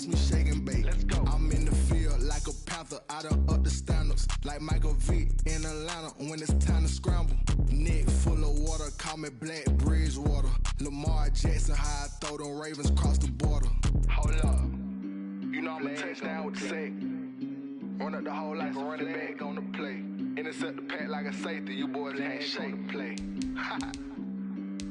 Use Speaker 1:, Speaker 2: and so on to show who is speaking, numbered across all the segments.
Speaker 1: watch me shake and bake. Let's go. I'm in the field like a panther, I done up the standards. Like Michael Vick in Atlanta when it's time to scramble. Neck full of water, call me Black Bridgewater. Lamar Jackson, how I throw them Ravens cross the border. Hold up. You know I'm a touchdown with the sack. Run up the whole like a running back on the play. Intercept the pack like a safety, you boys ain't shake the play.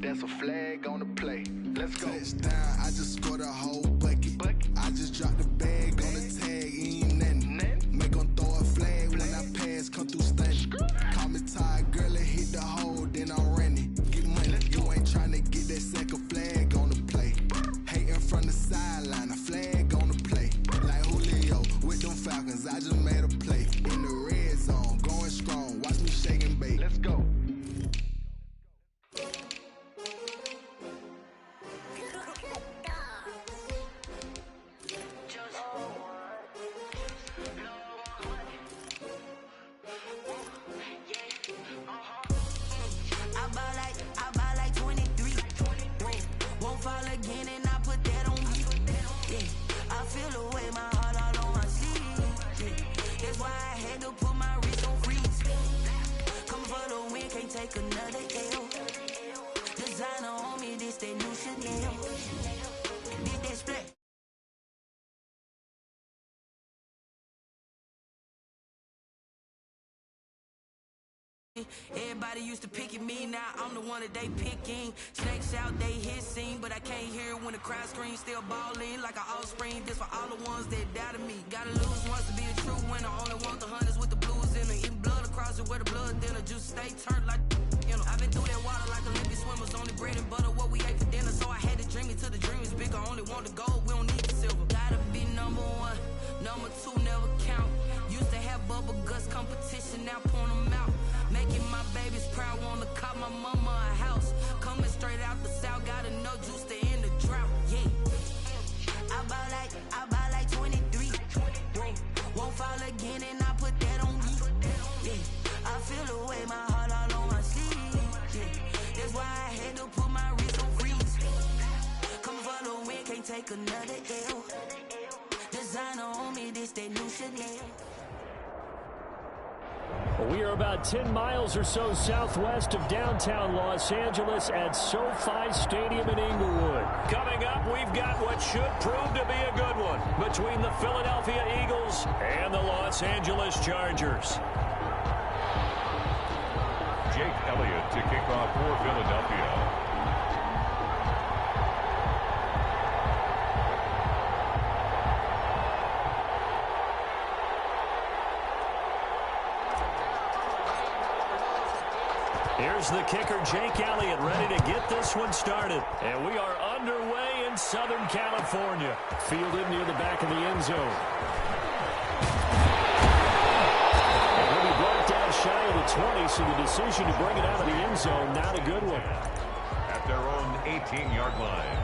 Speaker 1: That's a flag on the play. Let's go. Touchdown, I just scored a whole bucket. I just dropped the bag on the tag, ain't nothing. Make them throw a flag when I pass, come through stunning. Call me tired, girl, and hit the hole, then I'm running. Get money, you ain't tryna get that second flag on the play. Hating from the sideline, a flag on the play. Like Julio with them Falcons, I just made a play. In the red zone, going strong, watch me shake and bake. Let's go.
Speaker 2: Take another L. Designer on me, this that new Chanel. Did that split. Everybody used to pick at me, now I'm the one that they picking. Snakes out, they hissing, but I can't hear when the crowd screams. Still balling like an offspring. This for all the ones that doubted me. Gotta lose once to be a true winner. Only want the hunters with the blues in it. Eating blood across it where the blood dinner. Juice stay turned like, you know. I've been through that water like Olympic swimmers. Only bread and butter what we ate for dinner. So I had to dream it till the dream is bigger. Only want the gold, we don't need the silver. Gotta be number one, number two never count. Used to have bubble guts competition, now point them out. Making my babies proud, wanna call my mama a house. Coming straight out the south, gotta know juice to end the drought. Yeah, I buy like 23. Won't fall again, and I put that on me. Yeah, I feel the way, my heart all on my sleeve. Yeah, that's why I had to put my wrist on freeze. Come for the win, can't take another L. Designer on me, this that new Chanel.
Speaker 3: We are about 10 miles or so southwest of downtown Los Angeles at SoFi Stadium in Inglewood. Coming up, we've got what should prove to be a good one between the Philadelphia Eagles and the Los Angeles Chargers.
Speaker 4: Jake Elliott to kick off for Philadelphia.
Speaker 3: Here's the kicker, Jake Elliott, ready to get this one started. And we are underway in Southern California. Fielded near the back of the end zone. And he'll be brought down shy of the 20, so the decision to bring it out of the end zone, not a good one.
Speaker 4: At their own 18-yard line.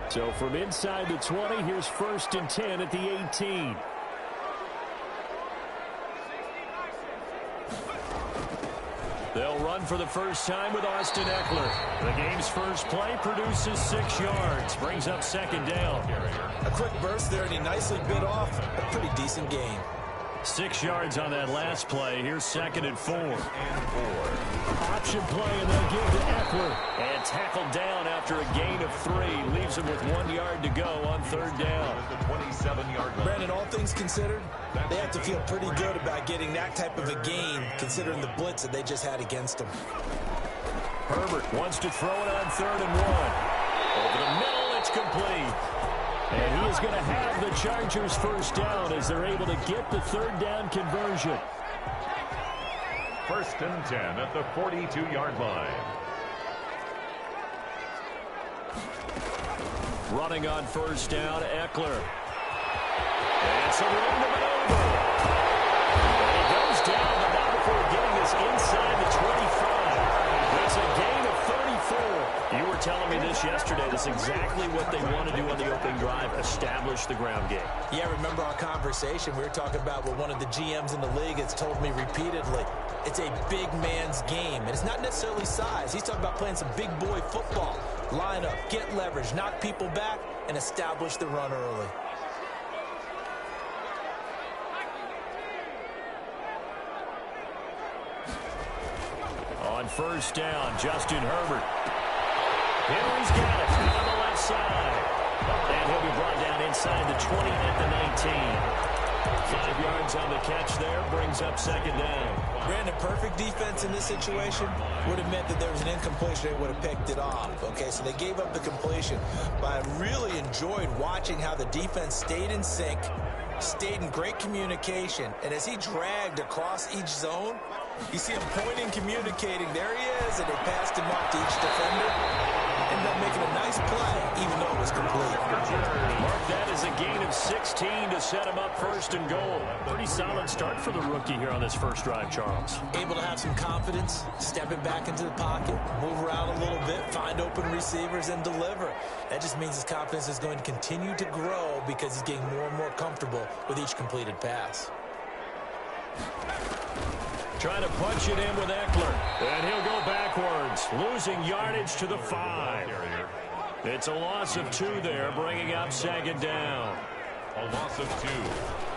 Speaker 3: So from inside the 20, here's 1st and 10 at the 18. They'll run for the first time with Austin Eckler. The game's first play produces 6 yards, brings up 2nd down.
Speaker 5: A quick burst there, and he nicely bit off a pretty decent gain.
Speaker 3: 6 yards on that last play. Here's 2nd and 4. Option play, and they'll give to Eckler. And tackled down after a gain of 3. Leaves him with 1 yard to go on 3rd down.
Speaker 4: The 27-yard line.
Speaker 5: Brandon, all things considered, they have to feel pretty good about getting that type of a gain, considering the blitz that they just had against them.
Speaker 3: Herbert wants to throw it on 3rd and 1. Over the middle, it's complete. And he is going to have the Chargers first down as they're able to get the 3rd down conversion.
Speaker 4: 1st and 10 at the 42-yard line.
Speaker 3: Running on 1st down, Eckler. And it's a random maneuver. And it goes down, but not before getting us inside the 25. It's a gain of 34. You were telling me this yesterday. That's exactly what they want to do on the opening drive, establish the ground game.
Speaker 5: Yeah, remember our conversation? We were talking about what one of the GMs in the league has told me repeatedly. It's a big man's game, and it's not necessarily size. He's talking about playing some big boy football. Line up, get leverage, knock people back, and establish the run early.
Speaker 3: On first down, Justin Herbert. Henry's got it on the left side. And he'll be brought down inside the 20 at the 19. 5 yards on the catch there, brings up second down.
Speaker 5: Brandon, perfect defense in this situation would have meant that there was an incompletion. They would have picked it off. Okay, so they gave up the completion. But I really enjoyed watching how the defense stayed in sync, stayed in great communication, and as he dragged across each zone, you see him pointing, communicating. There he is, and they passed him off to each defender. Ended up making a nice play, even though it was complete.
Speaker 3: Mark that as a gain of 16 to set him up first and goal. Pretty solid start for the rookie here on this first drive, Charles.
Speaker 5: Able to have some confidence, step it back into the pocket, move around a little bit, find open receivers, and deliver. That just means his confidence is going to continue to grow because he's getting more and more comfortable with each completed pass.
Speaker 3: Trying to punch it in with Eckler. And he'll go backwards, losing yardage to the 5. It's a loss of 2 there, bringing up second down.
Speaker 4: A loss of 2.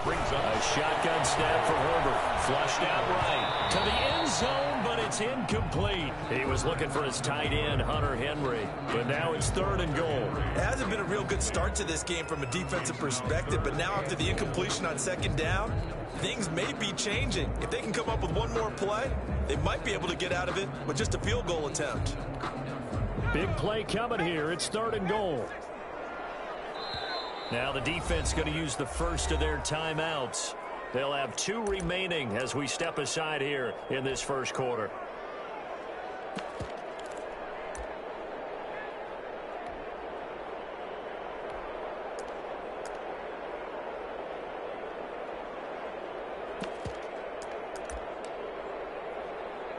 Speaker 4: Brings up
Speaker 3: a shotgun snap for Herbert. Flushed out right to the end zone, but it's incomplete. He was looking for his tight end, Hunter Henry. But now it's third and goal.
Speaker 5: It hasn't been a real good start to this game from a defensive perspective, but now after the incompletion on second down, things may be changing. If they can come up with one more play, they might be able to get out of it with just a field goal attempt.
Speaker 3: Big play coming here. It's third and goal. Now the defense going to use the first of their timeouts. They'll have 2 remaining as we step aside here in this first quarter.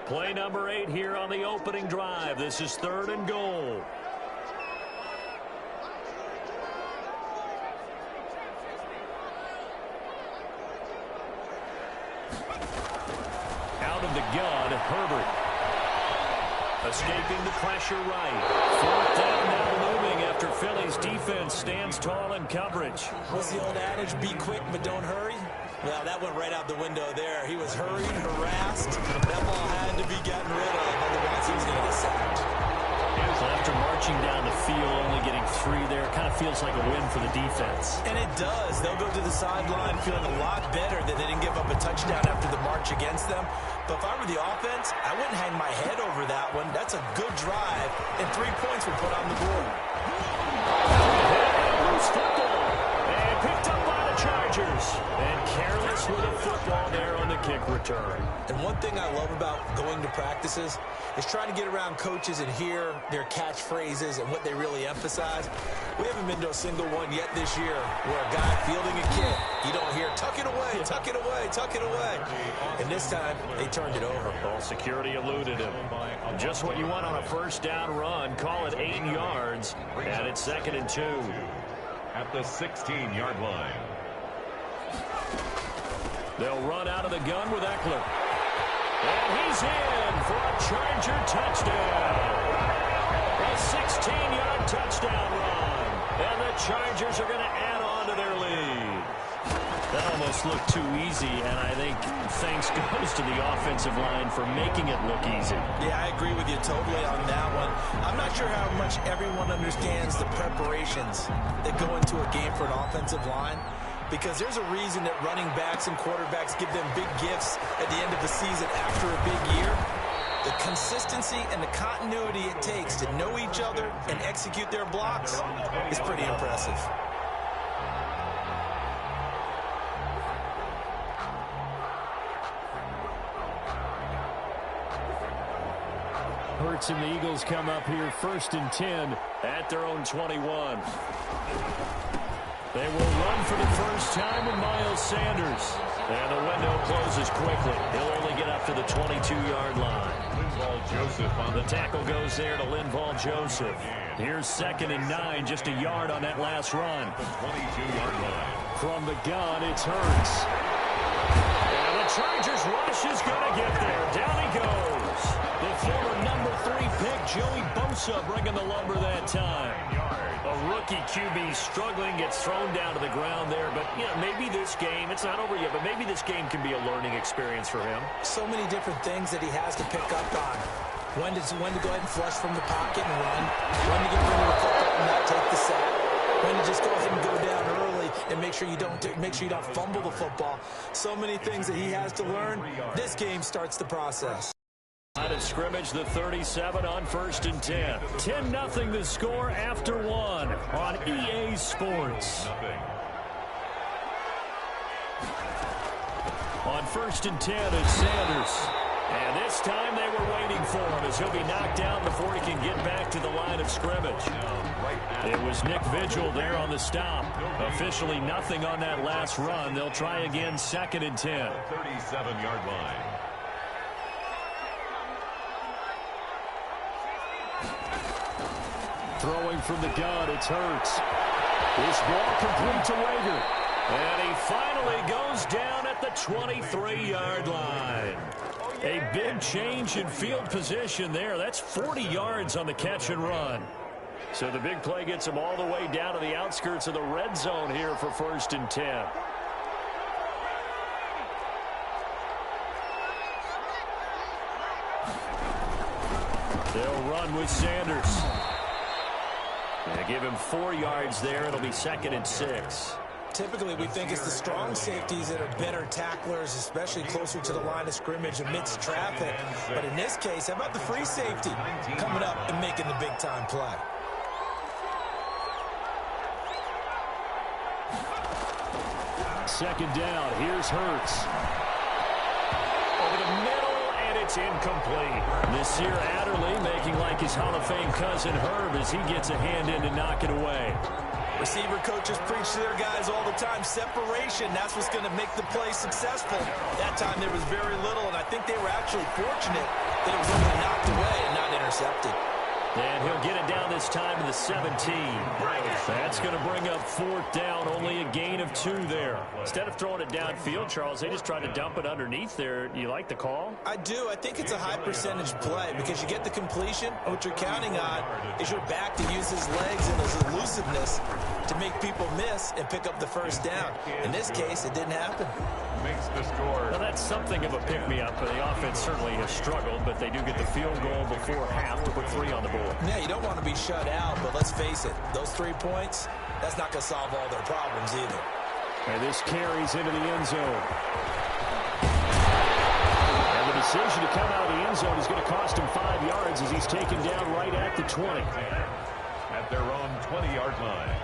Speaker 3: Play number 8 here on the opening drive. This is third and goal. Out of the gun, Herbert. Escaping the pressure right. Fourth down now looming after Philly's defense stands tall in coverage.
Speaker 5: What's the old adage, be quick but don't hurry? Well, that went right out the window there. He was hurried, harassed. That ball had to be gotten rid of, otherwise he was going to get sacked.
Speaker 3: So after marching down the field, only getting 3 there, kind of feels like a win for the defense.
Speaker 5: And it does. They'll go to the sideline feeling a lot better that they didn't give up a touchdown after the march against them. But if I were the offense, I wouldn't hang my head over that one. That's a good drive, and 3 points were put on the board.
Speaker 3: Loose football, and picked up by the Chargers. And careless with a football there on the kick return.
Speaker 5: And one thing I love about going to practices is trying to get around coaches and hear their catchphrases and what they really emphasize. We haven't been to a single one yet this year where a guy fielding a kid, you don't hear, tuck it away, tuck it away, tuck it away. And this time, they turned it over.
Speaker 3: Ball security eluded him. Just what you want on a first down run. Call it 8 yards. And it's second and 2.
Speaker 4: At the 16-yard line.
Speaker 3: They'll run out of the gun with Eckler. And he's in for a Charger touchdown. A 16-yard touchdown run. And the Chargers are going to add on to their lead. That almost looked too easy, and I think thanks goes to the offensive line for making it look easy.
Speaker 5: Yeah, I agree with you totally on that one. I'm not sure how much everyone understands the preparations that go into a game for an offensive line, because there's a reason that running backs and quarterbacks give them big gifts at the end of the season after a big year. The consistency and the continuity it takes to know each other and execute their blocks is pretty impressive.
Speaker 3: Hurts and the Eagles come up here first and 10 at their own 21. They will run for the first time with Miles Sanders. And the window closes quickly. He'll only get up to the 22-yard line.
Speaker 4: Joseph on
Speaker 3: the tackle goes there to Linval Joseph. Here's 2nd and 9, just a yard on that last run.
Speaker 4: The 22-yard line.
Speaker 3: From the gun, it's Hurts. And the Chargers rush is going to get there. Down he goes. The former number 3 pick, Joey Bosa, bringing the lumber that time. A rookie QB struggling, gets thrown down to the ground there. But, you know, maybe this game, it's not over yet, but maybe this game can be a learning experience for him.
Speaker 5: So many different things that he has to pick up on. When to go ahead and flush from the pocket and run. When to get rid of the football and not take the sack. When to just go ahead and go down early and make sure you don't fumble the football. So many things that he has to learn. This game starts the process.
Speaker 3: Out of scrimmage, the 37 on 1st and 10. 10-0 the score after 1 on EA Sports. On 1st and 10, it's Sanders. And this time they were waiting for him as he'll be knocked down before he can get back to the line of scrimmage. It was Nick Vigil there on the stop. Officially nothing on that last run. They'll try again 2nd and 10.
Speaker 4: 37-yard line.
Speaker 3: Throwing from the gun, it's Hurts. This ball complete to Wager. And he finally goes down at the 23-yard line. A big change in field position there. That's 40 yards on the catch and run. So the big play gets him all the way down to the outskirts of the red zone here for 1st and 10. They'll run with Sanders. They give him 4 yards there. It'll be 2nd and 6.
Speaker 5: Typically, we think it's the strong safeties that are better tacklers, especially closer to the line of scrimmage amidst traffic. But in this case, how about the free safety coming up and making the big-time play?
Speaker 3: Second down. Here's Hurts. Over the middle, and it's incomplete. Nasir Adderley making like his Hall of Fame cousin Herb as he gets a hand in to knock it away.
Speaker 5: Receiver coaches preach to their guys all the time. Separation, that's what's going to make the play successful. That time there was very little, and I think they were actually fortunate that it was only knocked away and not intercepted.
Speaker 3: And he'll get it down this time to the 17. That's going to bring up 4th down, only a gain of 2 there. Instead of throwing it downfield, Charles, they just tried to dump it underneath there. Do you like the call?
Speaker 5: I do. I think it's a high percentage play because you get the completion. And what you're counting on is your back to use his legs and his elusiveness to make people miss and pick up the 1st down. In this case, it didn't happen.
Speaker 4: Makes the score.
Speaker 3: Well, that's something of a pick-me-up. The offense certainly has struggled, but they do get the field goal before half to put 3 on the board.
Speaker 5: Yeah, you don't want to be shut out, but let's face it, those 3 points, that's not going to solve all their problems either.
Speaker 3: And this carries into the end zone. And the decision to come out of the end zone is going to cost him 5 yards as he's taken down right at the 20.
Speaker 4: At their own 20-yard line.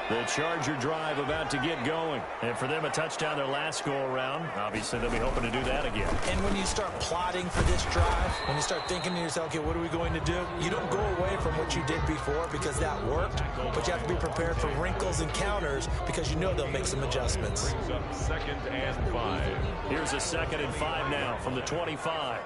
Speaker 3: The Charger drive about to get going. And for them, a touchdown their last go-around. Obviously, they'll be hoping to do that again.
Speaker 5: And when you start plotting for this drive, when you start thinking to yourself, okay, what are we going to do? You don't go away from what you did before because that worked, but you have to be prepared for wrinkles and counters because you know they'll make some adjustments.
Speaker 4: Brings up 2nd and 5.
Speaker 3: Here's a 2nd and 5 now from the 25.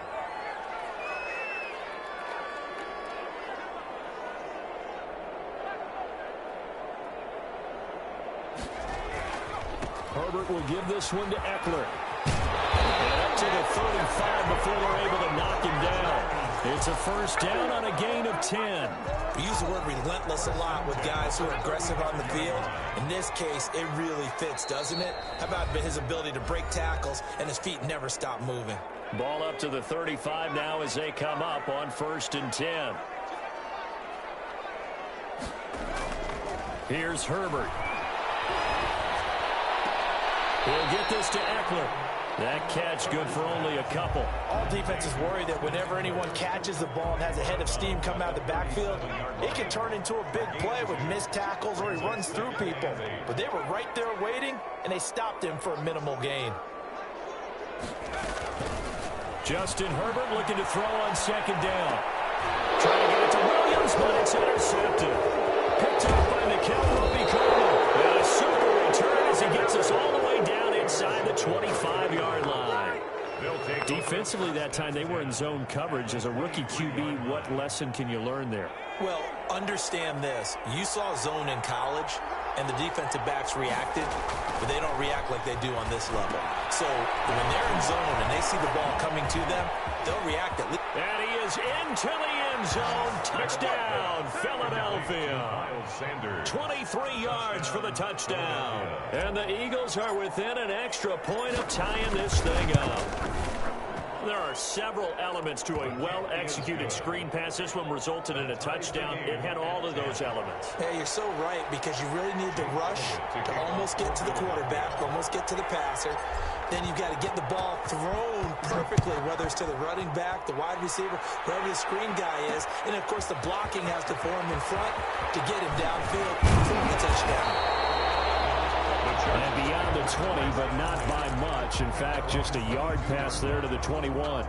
Speaker 3: Herbert will give this one to Eckler. And up to the 35 before they're able to knock him down. It's a 1st down on a gain of 10.
Speaker 5: We use the word relentless a lot with guys who are aggressive on the field. In this case, it really fits, doesn't it? How about his ability to break tackles and his feet never stop moving?
Speaker 3: Ball up to the 35 now as they come up on 1st and 10. Here's Herbert. He'll get this to Eckler. That catch good for only a couple.
Speaker 5: All defenses worry that whenever anyone catches the ball and has a head of steam come out of the backfield, it can turn into a big play with missed tackles or he runs through people. But they were right there waiting, and they stopped him for a minimal gain.
Speaker 3: Justin Herbert looking to throw on 2nd down. Trying to get it to Williams, but it's intercepted. picked off by Mikel Roby-Coleman. And a super return as he gets us all the way down inside the 25-yard line. Defensively that time, they were in zone coverage. As a rookie QB, what lesson can you learn there?
Speaker 5: Well, understand this. You saw zone in college, and the defensive backs reacted, but they don't react like they do on this level. So when they're in zone and they see the ball coming to them, they'll react at least.
Speaker 3: And he is into the end zone. Touchdown, Philadelphia. 23 yards for the touchdown. And the Eagles are within an extra point of tying this thing up. There are several elements to a well-executed screen pass. This one resulted in a touchdown. It had all of those elements.
Speaker 5: Yeah, you're so right, because you really need to rush to almost get to the quarterback, almost get to the passer. Then you've got to get the ball thrown perfectly, whether it's to the running back, the wide receiver, whoever the screen guy is. And, of course, the blocking has to form in front to get him downfield for the touchdown.
Speaker 3: And beyond the 20, but not by much. In fact, just a yard pass there to the 21.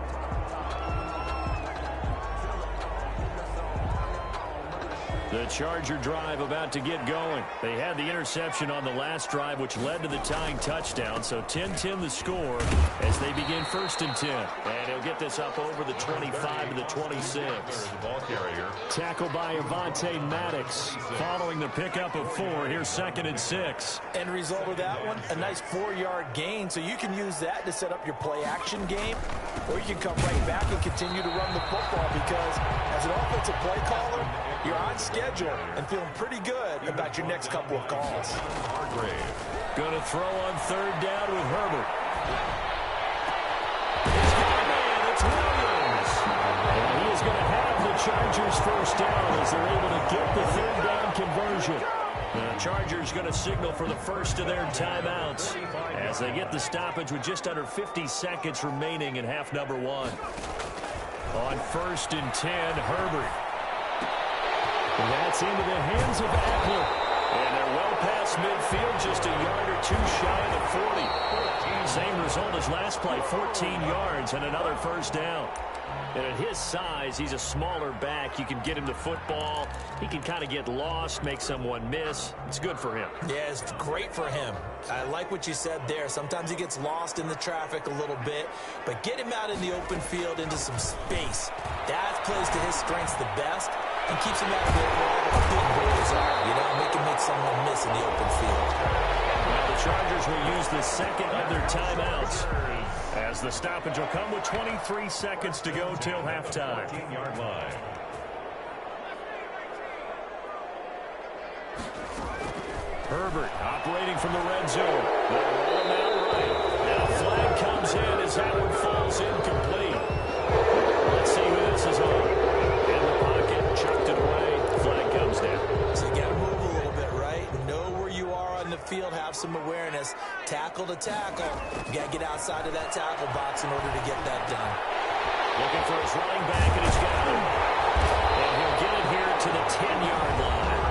Speaker 3: The Charger drive about to get going. They had the interception on the last drive, which led to the tying touchdown. So 10-10 the score as they begin 1st and 10. And he'll get this up over the 25 to the 26. Tackle by Avonte Maddox. Following the pickup of 4, here's 2nd and 6.
Speaker 5: End result of that one, a nice 4-yard gain. So you can use that to set up your play-action game, or you can come right back and continue to run the football, because as an offensive play caller, you're on schedule and feeling pretty good about your next couple of calls.
Speaker 3: Going to throw on 3rd down with Herbert. He's got a man. It's Williams. And he is going to have the Chargers 1st down as they're able to get the 3rd down conversion. The Chargers going to signal for the first of their timeouts as they get the stoppage with just under 50 seconds remaining in half number 1. On 1st and 10, Herbert. That's into the hands of Eckler. And they're well past midfield, just a yard or 2 shy of the 40. Same result as last play, 14 yards and another 1st down. And at his size, he's a smaller back. You can get him the football. He can kind of get lost, make someone miss. It's good for him.
Speaker 5: Yeah, it's great for him. I like what you said there. Sometimes he gets lost in the traffic a little bit, but get him out in the open field into some space. That plays to his strengths the best and keeps him out of there where all the big boys are. You know, make him make someone miss in the open field.
Speaker 3: Well, the Chargers will use the 2nd of their timeouts, as the stoppage will come with 23 seconds to go till halftime. 14-yard line. Herbert operating from the red zone. They'll roll him out right. Now a flag comes in as that one falls incomplete. Let's see who this is on. In the pocket, chucked it away. Flag comes down.
Speaker 5: So you got to move a little bit, right? Know where you are on the field, have some awareness. Tackle to tackle. You got to get outside of that tackle box in order to get that done.
Speaker 3: Looking for his running back, and he's got him. And he'll get it here to the 10-yard line.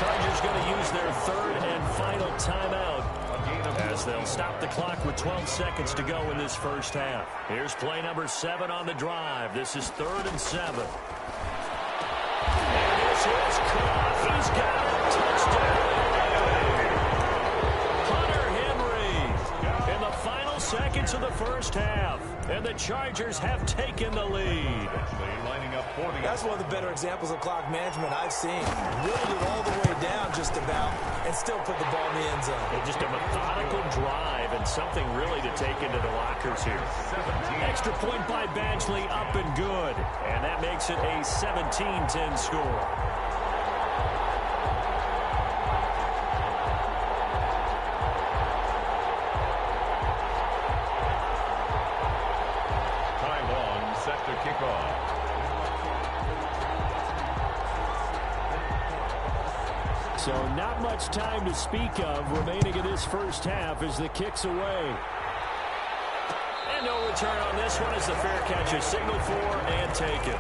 Speaker 3: Chargers going to use their 3rd and final timeout as they'll stop the clock with 12 seconds to go in this 1st half. Here's play number 7 on the drive. This is 3rd and 7. And this is caught. He's got a touchdown. Hunter Henry in the final seconds of the 1st half. And the Chargers have taken the lead.
Speaker 5: That's one of the better examples of clock management I've seen. Whittled it all the way down just about and still put the ball in the end zone.
Speaker 3: And just a methodical drive and something really to take into the lockers here. Extra point by Badgley, up and good. And that makes it a 17-10 score.
Speaker 4: Set to kick off.
Speaker 3: So not much time to speak of remaining in this 1st half as the kick's away. And no return on this one as the fair catch is signaled for and taken.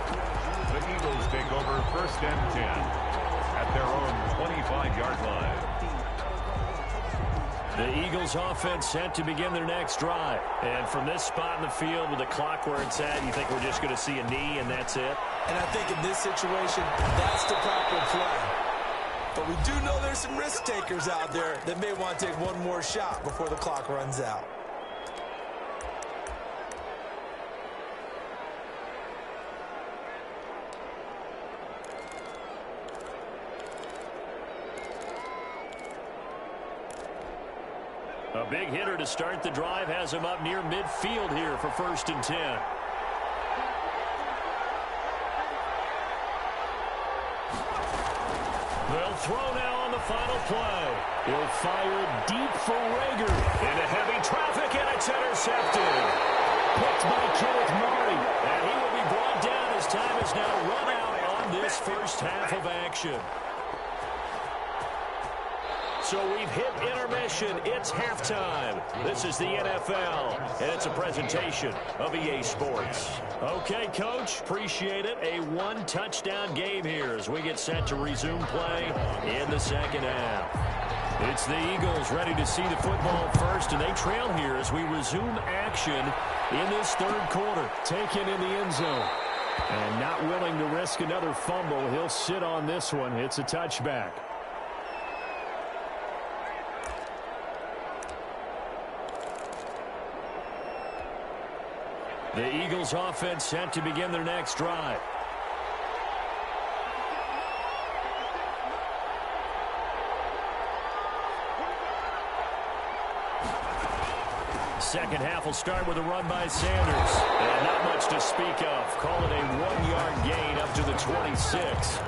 Speaker 4: The Eagles take over 1st and 10 at their own 25-yard line.
Speaker 3: The Eagles offense set to begin their next drive. And from this spot in the field with the clock where it's at, you think we're just going to see a knee and that's it?
Speaker 5: And I think in this situation, that's the proper play. But we do know there's some risk takers out there that may want to take one more shot before the clock runs out.
Speaker 3: A big hitter to start the drive has him up near midfield here for 1st and 10. They'll throw now on the final play. He'll fire it deep for Rager. Into heavy traffic, and it's intercepted. Picked by Kenneth Murray. And he will be brought down as time is now run out on this first half of action. So we've hit intermission. It's halftime. This is the NFL, and it's a presentation of EA Sports. Okay, Coach, appreciate it. A one-touchdown game here as we get set to resume play in the second half. It's the Eagles ready to see the football first, and they trail here as we resume action in this third quarter. Taken in the end zone. And not willing to risk another fumble. He'll sit on this one. It's a touchback. The Eagles offense set to begin their next drive. Second half will start with a run by Sanders. And not much to speak of. Call it a 1-yard gain up to the 26.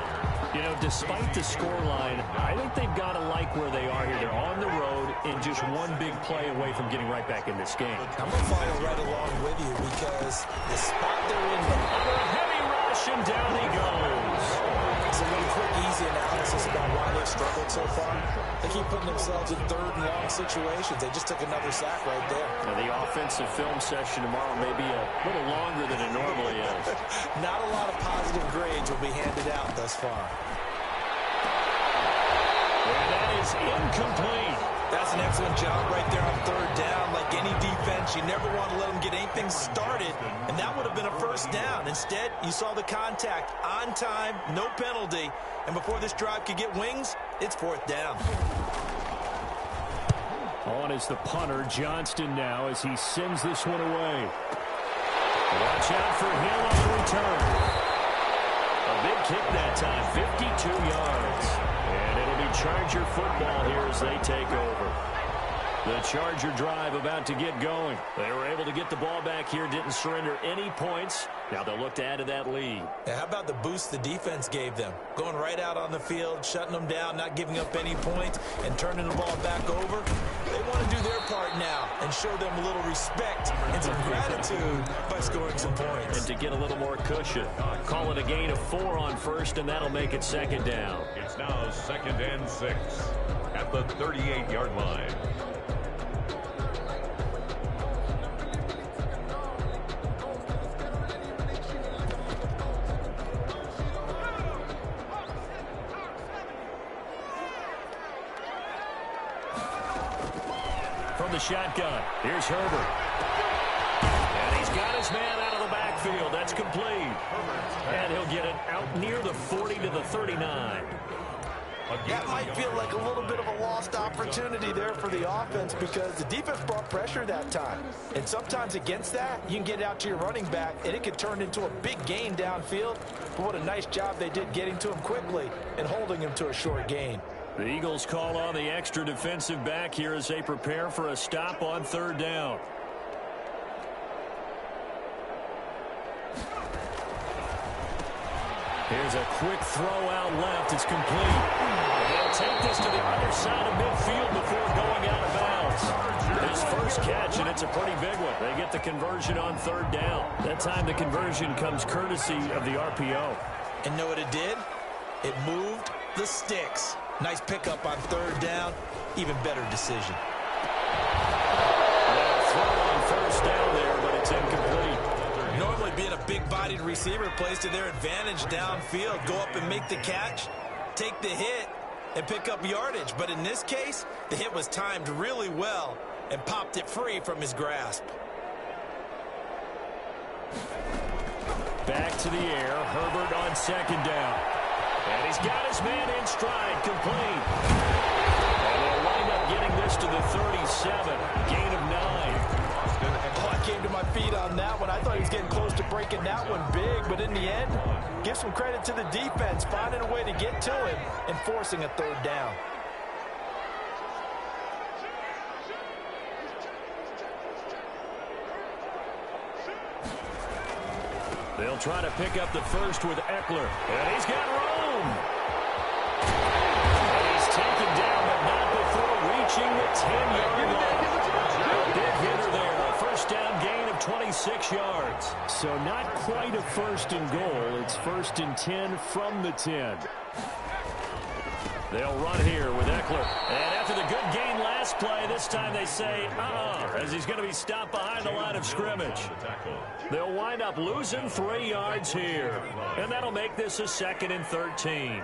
Speaker 3: You know, despite the scoreline, I think they've got to like where they are here. They're on the road and just one big play away from getting right back in this game.
Speaker 5: I'm going to follow right along with you because the spot they're in.
Speaker 3: Under a heavy rush, and down he goes.
Speaker 5: So really quick, easy analysis about why they've struggled so far. They keep putting themselves in third and long situations. They just took another sack right there.
Speaker 3: Now, the offensive film session tomorrow may be a little longer than it normally is.
Speaker 5: Not a lot of positive grades will be handed out thus far.
Speaker 3: And that is incomplete.
Speaker 5: That's an excellent job right there on third down. Like any defense, you never want to let them get anything started, and that would have been a first down. Instead, you saw the contact on time, no penalty, and before this drive could get wings, it's fourth down.
Speaker 3: On is the punter, Johnston, now as he sends this one away. Watch out for him on the return. A big kick that time, 52 yards. And it'll be Charger football here as they take over. The Charger drive about to get going. They were able to get the ball back here, didn't surrender any points. Now they'll look to add to that lead.
Speaker 5: Yeah, how about the boost the defense gave them? Going right out on the field, shutting them down, not giving up any points, and turning the ball back over. They want to do their part now and show them a little respect and some gratitude by scoring some points.
Speaker 3: And to get a little more cushion. Call it a gain of 4 on first, and that'll make it second down.
Speaker 4: It's now 2nd and 6 at the 38-yard line.
Speaker 3: From the shotgun, here's Herbert. And he's got his man out of the backfield. That's complete. And he'll get it out near the 40 to the 39.
Speaker 5: That might feel like a little bit of a lost opportunity there for the offense because the defense brought pressure that time. And sometimes against that, you can get out to your running back, and it could turn into a big gain downfield. But what a nice job they did getting to him quickly and holding him to a short gain.
Speaker 3: The Eagles call on the extra defensive back here as they prepare for a stop on third down. Here's a quick throw out left. It's complete. They'll take this to the other side of midfield before going out of bounds. His first catch, and it's a pretty big one. They get the conversion on third down. That time the conversion comes courtesy of the RPO.
Speaker 5: And know what it did? It moved the sticks. Nice pickup on third down. Even better decision.
Speaker 3: Throw on first down there, but it's incomplete.
Speaker 5: Normally being a big-bodied receiver plays to their advantage downfield. Go up and make the catch, take the hit, and pick up yardage. But in this case, the hit was timed really well and popped it free from his grasp.
Speaker 3: Back to the air. Herbert on second down. And he's got his man in stride, complete. And they'll wind up getting this to the 37, gain of 9.
Speaker 5: Oh, I came to my feet on that one. I thought he was getting close to breaking that one big, but in the end, give some credit to the defense, finding a way to get to him and forcing a third down.
Speaker 3: They'll try to pick up the first with Eckler. And he's got room. And he's taken down, but not before reaching the 10-yard line. A big hitter there. A first down gain of 26 yards.
Speaker 6: So not quite a first and goal. It's first and 10 from the 10.
Speaker 3: They'll run here with Eckler. And after the good gain last play, this time they say, as he's going to be stopped behind the line of scrimmage. They'll wind up losing 3 yards here. And that'll make this a 2nd and 13.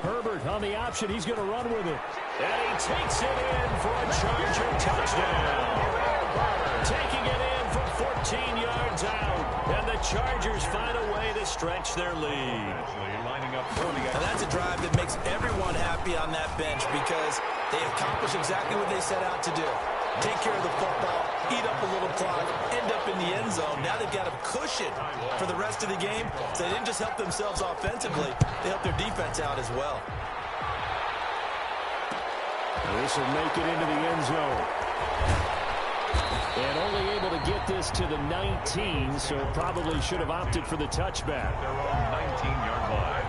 Speaker 6: Herbert on the option. He's going to run with it.
Speaker 3: And he takes it in for a Charger touchdown. Taking it in from 14 yards out. And the Chargers find a way to stretch their lead.
Speaker 5: And that's a drive that makes everyone happy on that bench because they accomplish exactly what they set out to do. Take care of the football, eat up a little clock, end up in the end zone. Now they've got a cushion for the rest of the game. So they didn't just help themselves offensively, they helped their defense out as well.
Speaker 6: This will make it into the end zone. And only able to get this to the 19, so probably should have opted for the touchback.
Speaker 4: Their own 19-yard line.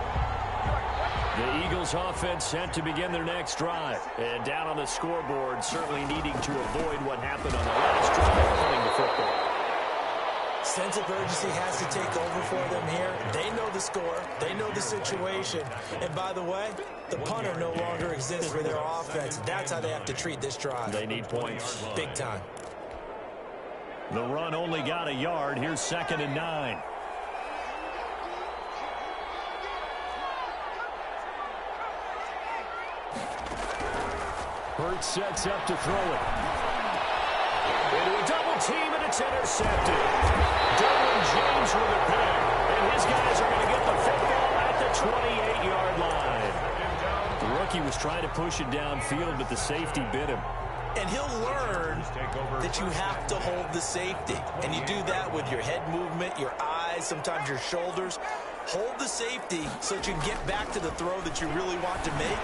Speaker 3: The Eagles offense set to begin their next drive. And down on the scoreboard, certainly needing to avoid what happened on the last drive, running the football.
Speaker 5: Sense of urgency has to take over for them here. They know the score. They know the situation. And by the way, the punter no longer exists for their offense. That's how they have to treat this drive.
Speaker 3: They need points.
Speaker 5: Big time.
Speaker 3: The run only got a yard. Here's 2nd and 9.
Speaker 6: Hurts sets up to throw it.
Speaker 3: Into a double team, and it's intercepted. Derwin James with a pick. And his guys are going to get the football at the 28-yard line.
Speaker 6: The rookie was trying to push it downfield, but the safety bit him.
Speaker 5: And he'll learn that you have to hold the safety. And you do that with your head movement, your eyes, sometimes your shoulders. Hold the safety so that you can get back to the throw that you really want to make.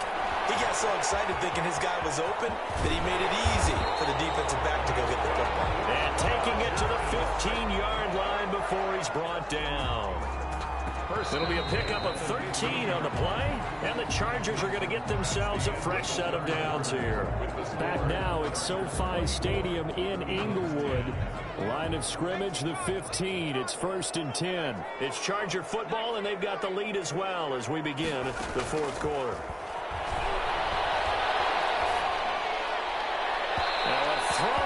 Speaker 5: He got so excited thinking his guy was open that he made it easy for the defensive back to go get the football.
Speaker 3: And taking it to the 15-yard line before he's brought down. It'll be a pickup of 13 on the play, and the Chargers are going to get themselves a fresh set of downs here.
Speaker 6: Back now at SoFi Stadium in Inglewood. Line of scrimmage, the 15. It's 1st and 10.
Speaker 3: It's Charger football, and they've got the lead as well as we begin the 4th quarter. Throw to the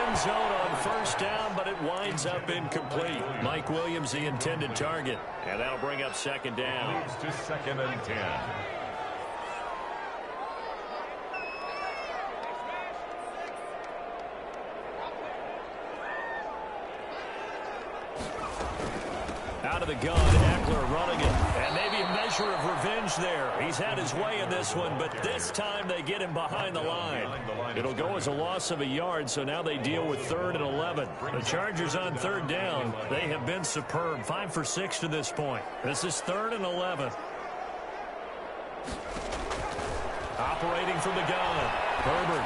Speaker 3: end zone on first down, but it winds up incomplete. Mike Williams, the intended target. And that'll bring up 2nd down.
Speaker 4: Moves to 2nd and 10.
Speaker 3: Out of the gun, Eckler running it. And maybe a measure of revenge there. He's had his way in this one, but this time they get him behind the line. It'll go as a loss of a yard, so now they deal with 3rd and 11. The Chargers on 3rd down. They have been superb. 5 for 6 to this point. This is 3rd and 11. Operating from the gun. Herbert.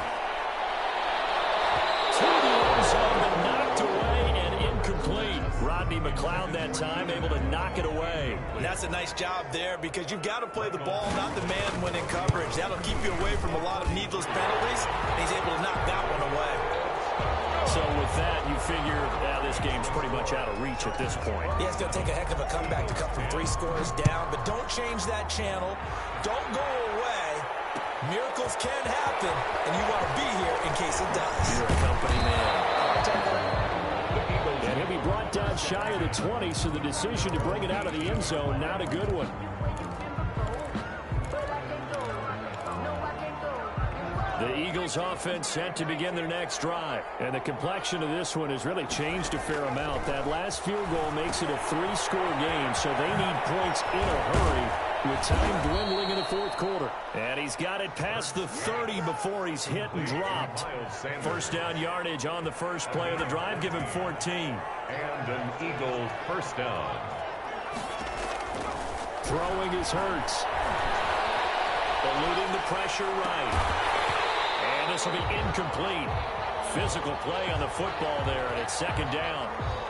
Speaker 3: To the end zone, but knocked away and incomplete. Rodney McLeod that time able to knock it away.
Speaker 5: And that's a nice job there because you've got to play the ball, not the man when in coverage. That'll keep you away from a lot of needless penalties. And he's able to knock that one away.
Speaker 3: So with that, you figure this game's pretty much out of reach at this point.
Speaker 5: Yeah, it's going to take a heck of a comeback to cut from 3 scores down. But don't change that channel. Don't go away. Miracles can happen, and you want to be here in case it does.
Speaker 3: You're a company man.
Speaker 6: And he'll be brought down shy of the 20, so the decision to bring it out of the end zone, not a good one.
Speaker 3: The Eagles Eagles offense set to begin their next drive. And the complexion of this one has really changed a fair amount. That last field goal makes it a 3-score game, so they need points in a hurry with time dwindling in the fourth quarter. And he's got it past the 30 before he's hit and dropped. First down yardage on the first play of the drive. Give him 14.
Speaker 4: And an Eagle first down.
Speaker 3: Throwing is Hurts. Eluding the pressure right. And this will be incomplete. Physical play on the football there, and it's second down.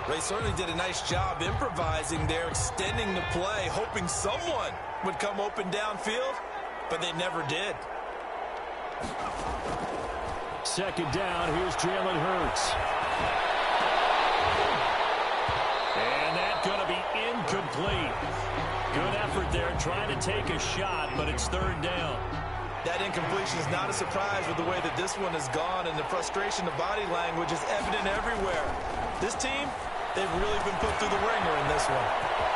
Speaker 5: They certainly did a nice job improvising there, extending the play, hoping someone would come open downfield, but they never did.
Speaker 3: Second down, here's Jalen Hurts. And that's going to be incomplete. Good effort there, trying to take a shot, but it's third down.
Speaker 5: That incompletion is not a surprise with the way that this one has gone, and the frustration of body language is evident everywhere. This team, they've really been put through the ringer in this one.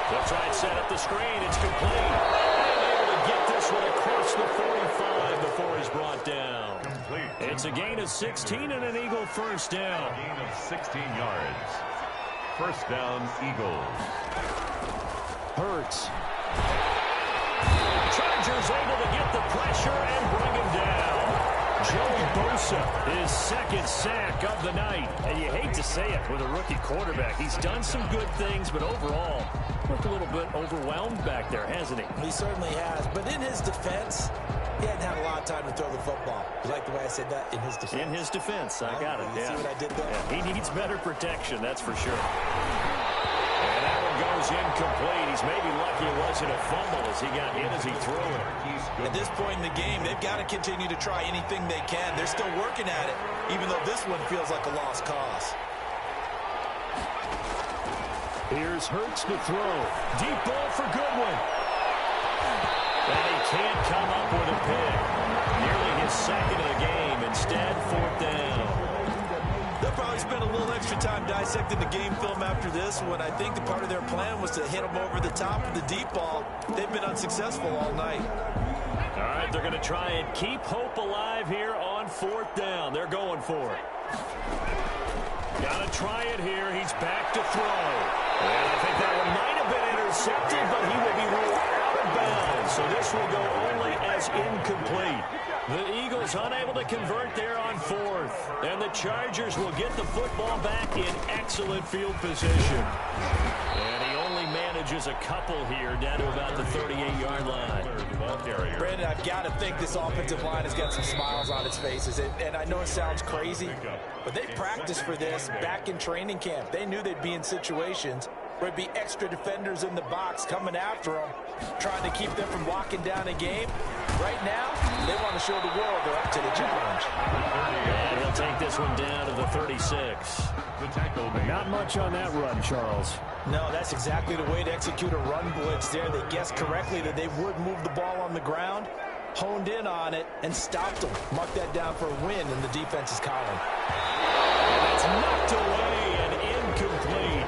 Speaker 3: They'll try and set up the screen. It's complete. And able to get this one across the 45 before he's brought down.
Speaker 4: Complete.
Speaker 3: It's a gain of 16 and an Eagle first down.
Speaker 4: A gain of 16 yards. First down, Eagles.
Speaker 3: Hurts. Chargers able to get the pressure and bring him down. Joey Bosa, his second sack of the night. And you hate to say it with a rookie quarterback. He's done some good things, but overall, looked a little bit overwhelmed back there, hasn't he?
Speaker 5: He certainly has. But in his defense, he hadn't had a lot of time to throw the football. You like the way I said that? In his defense?
Speaker 3: In his defense. I got it.
Speaker 5: You see what I did there?
Speaker 3: Yeah, he needs better protection, that's for sure. And that one goes incomplete. He's maybe lucky it wasn't a fumble as he got hit as he threw it.
Speaker 5: At this point in the game, they've got to continue to try anything they can. They're still working at it, even though this one feels like a lost cause.
Speaker 3: Here's Hurts to throw. Deep ball for Goodwin. And he can't come up with a pick. Nearly his second of the game. Instead, fourth down.
Speaker 5: They'll probably spend a little extra time dissecting the game film after this one. I think the part of their plan was to hit them over the top of the deep ball. They've been unsuccessful all night.
Speaker 3: All right, they're going to try and keep hope alive here on fourth down. They're going for it. Got to try it here. He's back to throw. And I think that one might have been intercepted, but he will be ruled out of bounds. So this will go only as incomplete. The Eagles unable to convert there on fourth. And the Chargers will get the football back in excellent field position. And he only manages a couple here down to about the 38-yard line.
Speaker 5: Brandon, I've got to think this offensive line has got some smiles on its faces. And I know it sounds crazy, but they practiced for this back in training camp. They knew they'd be in situations where it'd be extra defenders in the box coming after them, trying to keep them from locking down a game. Right now, they want to show the world they're up to the challenge.
Speaker 3: And he'll take this one down to the 36. Not much on that run, Charles.
Speaker 5: No, that's exactly the way to execute a run blitz there. They guessed correctly that they would move the ball on the ground, honed in on it, and stopped them. Mark that down for a win in the defense's column.
Speaker 3: And that's knocked away and incomplete.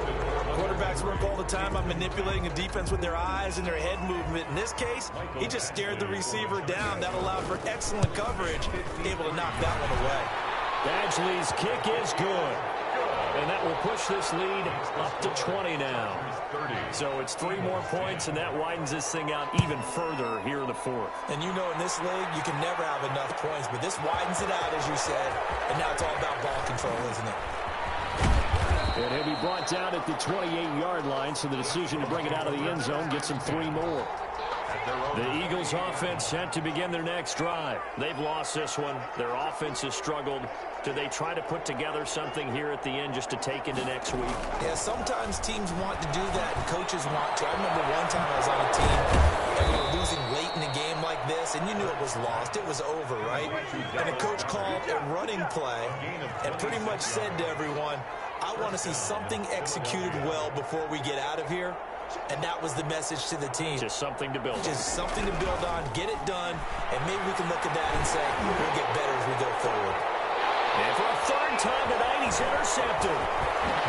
Speaker 5: Quarterbacks work all the time on manipulating a defense with their eyes and their head movement. In this case, he just stared the receiver down. That allowed for excellent coverage, able to knock that one away.
Speaker 3: Badgley's kick is good. And that will push this lead up to 20 now. So it's 3 more points, and that widens this thing out even further here in the fourth.
Speaker 5: And you know in this league, you can never have enough points, but this widens it out, as you said. And now it's all about ball control, isn't it?
Speaker 3: And he'll be brought down at the 28-yard line, so the decision to bring it out of the end zone gets him 3 more. The Eagles offense set to begin their next drive. They've lost this one. Their offense has struggled. Do they try to put together something here at the end just to take into next week?
Speaker 5: Yeah, sometimes teams want to do that and coaches want to. I remember one time I was on a team and we were losing late in a game like this, and you knew it was lost. It was over, right? And the coach called a running play and pretty much said to everyone, I want to see something executed well before we get out of here. And that was the message to the team.
Speaker 3: Just something to build on.
Speaker 5: Just something to build on, get it done, and maybe we can look at that and say, we'll get better as we go forward.
Speaker 3: And for a third time tonight, he's intercepted.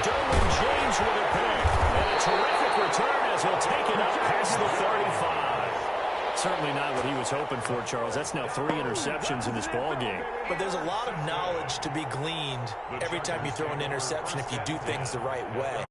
Speaker 3: Derwin James with a pick. And a terrific return as he'll take it up past the 35. Certainly not what he was hoping for, Charles. That's now 3 interceptions in this ball game.
Speaker 5: But there's a lot of knowledge to be gleaned every time you throw an interception if you do things the right way.